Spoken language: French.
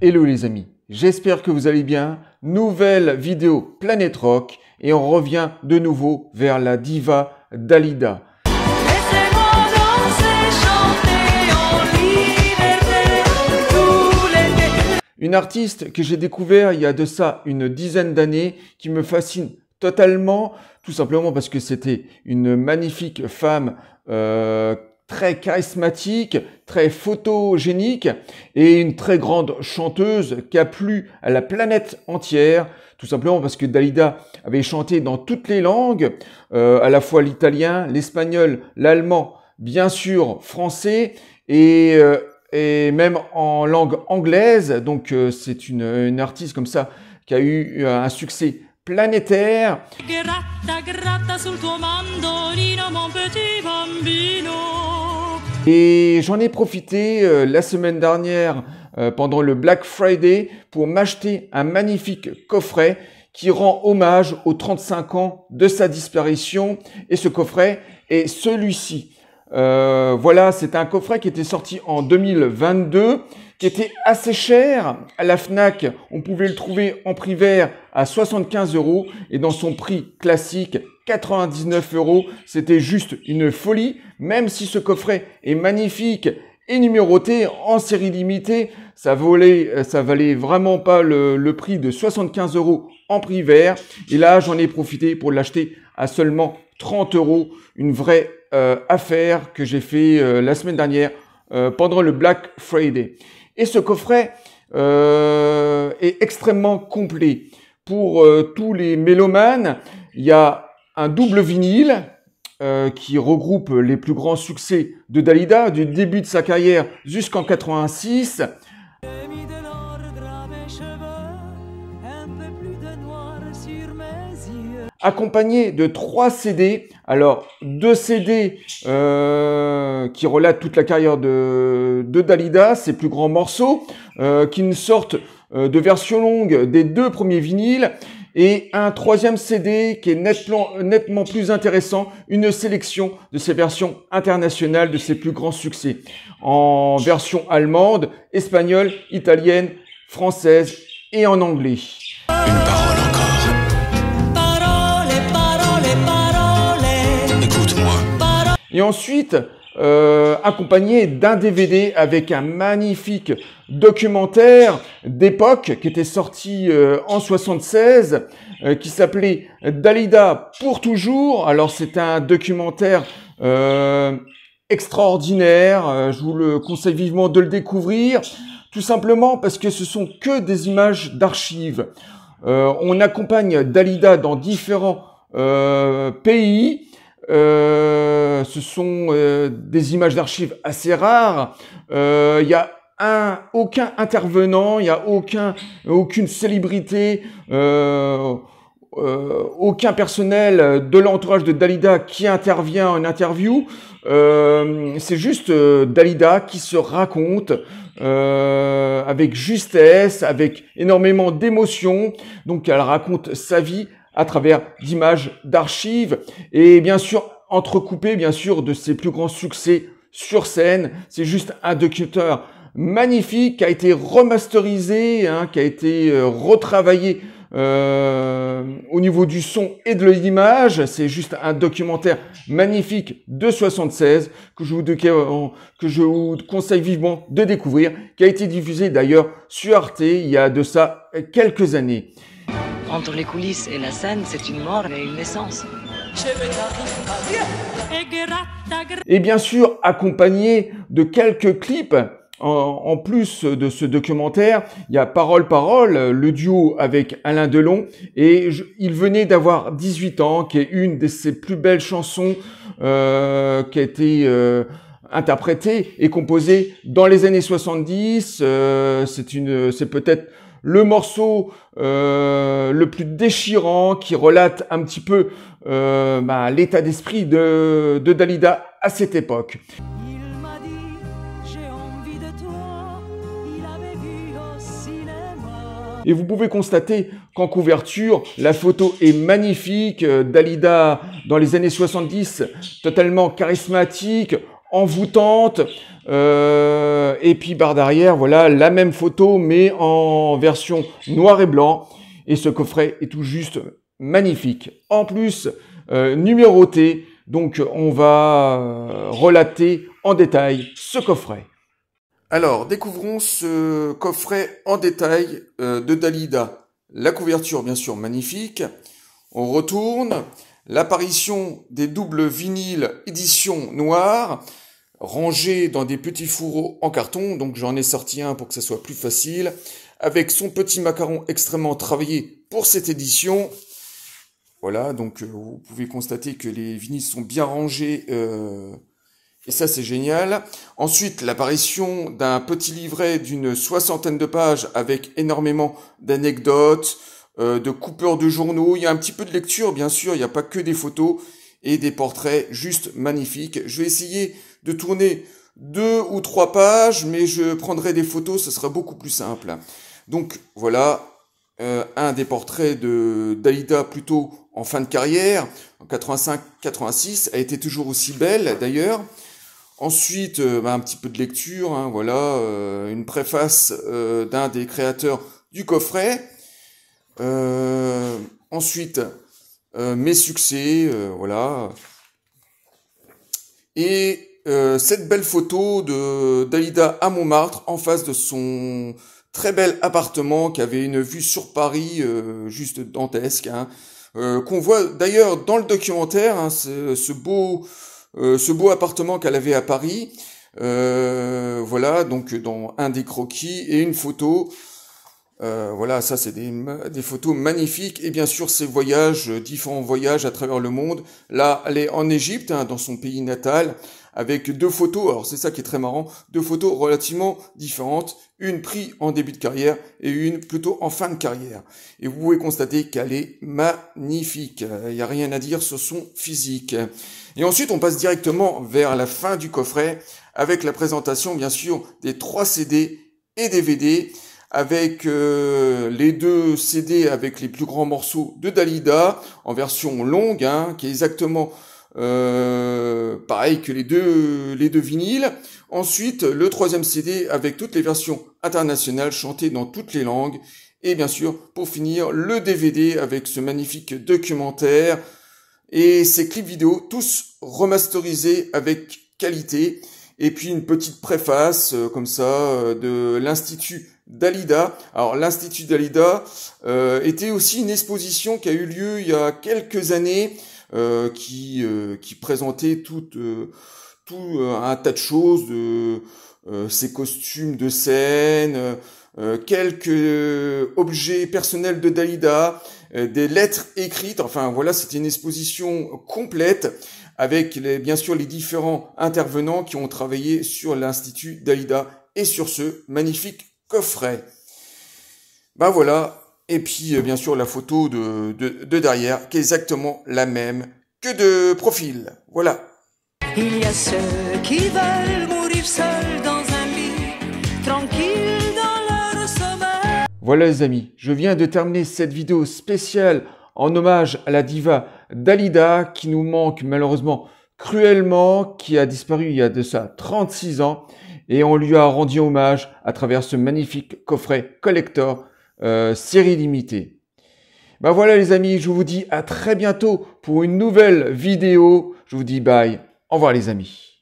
Hello les amis, j'espère que vous allez bien. Nouvelle vidéo Planète Rock et on revient de nouveau vers la diva Dalida. Laissez-moi danser, chanter en liberté tout l'été. Une artiste que j'ai découvert il y a de ça une dizaine d'années, qui me fascine totalement, tout simplement parce que c'était une magnifique femme très charismatique, très photogénique et une très grande chanteuse qui a plu à la planète entière, tout simplement parce que Dalida avait chanté dans toutes les langues, à la fois l'italien, l'espagnol, l'allemand, bien sûr français et même en langue anglaise. Donc c'est une artiste comme ça qui a eu un succès planétaire. Gratta, gratta sul tuo mandolino, mon petit bambino. Et j'en ai profité la semaine dernière pendant le Black Friday pour m'acheter un magnifique coffret qui rend hommage aux 35 ans de sa disparition. Et ce coffret est celui-ci. Voilà, c'est un coffret qui était sorti en 2022, qui était assez cher. À la Fnac, on pouvait le trouver en prix vert à 75 € et dans son prix classique, 99 €. C'était juste une folie, même si ce coffret est magnifique et numéroté en série limitée, ça valait vraiment pas le prix de 75 € en prix vert. Et là, j'en ai profité pour l'acheter à seulement 30 €. Une vraie affaire que j'ai fait la semaine dernière pendant le Black Friday. Et ce coffret est extrêmement complet. Pour tous les mélomanes, il y a un double vinyle qui regroupe les plus grands succès de Dalida, du début de sa carrière jusqu'en 86. J'ai mis de l'ordre à mes cheveux, un peu plus de noir sur mes yeux. Accompagné de 3 CD. Alors, 2 CD qui relatent toute la carrière de Dalida, ses plus grands morceaux, qui ne sortent de version longue des 2 premiers vinyles, et un 3e CD qui est nettement plus intéressant, une sélection de ses versions internationales de ses plus grands succès, en version allemande, espagnole, italienne, française et en anglais. Une parole encore. Parole, parole, parole. Écoute-moi. Et ensuite, accompagné d'un DVD avec un magnifique documentaire d'époque qui était sorti en 76, qui s'appelait Dalida pour toujours. Alors c'est un documentaire extraordinaire, je vous le conseille vivement de le découvrir, tout simplement parce que ce sont que des images d'archives. On accompagne Dalida dans différents pays. Ce sont des images d'archives assez rares. Il y a aucun intervenant, il y a aucune célébrité, aucun personnel de l'entourage de Dalida qui intervient en interview. C'est juste Dalida qui se raconte avec justesse, avec énormément d'émotion. Donc elle raconte sa vie à travers d'images d'archives et bien sûr entrecoupé bien sûr de ses plus grands succès sur scène. C'est juste un documentaire magnifique qui a été remasterisé, qui a été retravaillé au niveau du son et de l'image. C'est juste un documentaire magnifique de 76 que je vous conseille vivement de découvrir, qui a été diffusé d'ailleurs sur Arte il y a de ça quelques années. Entre les coulisses et la scène, c'est une mort et une naissance. Et gratta, gratta. Et bien sûr, accompagné de quelques clips. En plus de ce documentaire, il y a Parole, Parole, le duo avec Alain Delon. Et il venait d'avoir 18 ans, qui est une de ses plus belles chansons qui a été interprétée et composée dans les années 70. C'est peut-être le morceau le plus déchirant qui relate un petit peu l'état d'esprit de Dalida à cette époque. Il m'a dit, j'ai envie de toi. Il avait vu au cinéma. Et vous pouvez constater qu'en couverture, la photo est magnifique. Dalida, dans les années 70, totalement charismatique, envoûtante. Et puis barre d'arrière, voilà, la même photo, mais en version noir et blanc. Et ce coffret est tout juste magnifique. En plus, numéroté. Donc, on va relater en détail ce coffret. Alors, découvrons ce coffret en détail de Dalida. La couverture, bien sûr, magnifique. On retourne. L'apparition des doubles vinyles édition noire, rangés dans des petits fourreaux en carton. Donc, j'en ai sorti un pour que ça soit plus facile. Avec son petit macaron extrêmement travaillé pour cette édition. Voilà, donc vous pouvez constater que les vinyles sont bien rangés. Et ça, c'est génial. Ensuite, l'apparition d'un petit livret d'une 60aine de pages avec énormément d'anecdotes, de coupeurs de journaux. Il y a un petit peu de lecture, bien sûr. Il n'y a pas que des photos et des portraits juste magnifiques. Je vais essayer de tourner 2 ou 3 pages, mais je prendrai des photos, ce sera beaucoup plus simple. Donc, voilà, un des portraits de Dalida plutôt en fin de carrière, en 85-86, a été toujours aussi belle, d'ailleurs. Ensuite, un petit peu de lecture, hein, voilà, une préface d'un des créateurs du coffret. Ensuite, mes succès, voilà. Et cette belle photo de Dalida à Montmartre, en face de son très bel appartement qui avait une vue sur Paris juste dantesque, hein, qu'on voit d'ailleurs dans le documentaire, hein, ce beau appartement qu'elle avait à Paris. Voilà, donc dans un des croquis et une photo. Voilà, ça c'est des photos magnifiques. Et bien sûr, ces voyages, différents voyages à travers le monde. Là, elle est en Égypte, hein, dans son pays natal, avec 2 photos. Alors c'est ça qui est très marrant, 2 photos relativement différentes. Une prise en début de carrière et une plutôt en fin de carrière. Et vous pouvez constater qu'elle est magnifique. Il n'y a rien à dire sur son physique. Et ensuite, on passe directement vers la fin du coffret avec la présentation, bien sûr, des 3 CD et DVD, avec les 2 CD avec les plus grands morceaux de Dalida en version longue, hein, qui est exactement pareil que les deux vinyles. Ensuite, le 3e CD avec toutes les versions internationales chantées dans toutes les langues. Et bien sûr, pour finir, le DVD avec ce magnifique documentaire et ces clips vidéo, tous remasterisés avec qualité. Et puis une petite préface, comme ça, de l'Institut Dalida. Alors, l'Institut Dalida était aussi une exposition qui a eu lieu il y a quelques années, qui présentait tout un tas de choses, ses costumes de scène, quelques objets personnels de Dalida, des lettres écrites. Enfin, voilà, c'était une exposition complète avec bien sûr les différents intervenants qui ont travaillé sur l'Institut Dalida et sur ce magnifique coffret. Ben voilà. Et puis, bien sûr, la photo de derrière, qui est exactement la même que de profil. Voilà. Il y a ceux qui veulent mourir seuls dans un lit, tranquilles dans leur sommeil. Voilà les amis, je viens de terminer cette vidéo spéciale en hommage à la diva Dalida, qui nous manque malheureusement cruellement, qui a disparu il y a de ça 36 ans. Et on lui a rendu hommage à travers ce magnifique coffret collector série limitée. Ben voilà les amis, je vous dis à très bientôt pour une nouvelle vidéo. Je vous dis bye. Au revoir les amis.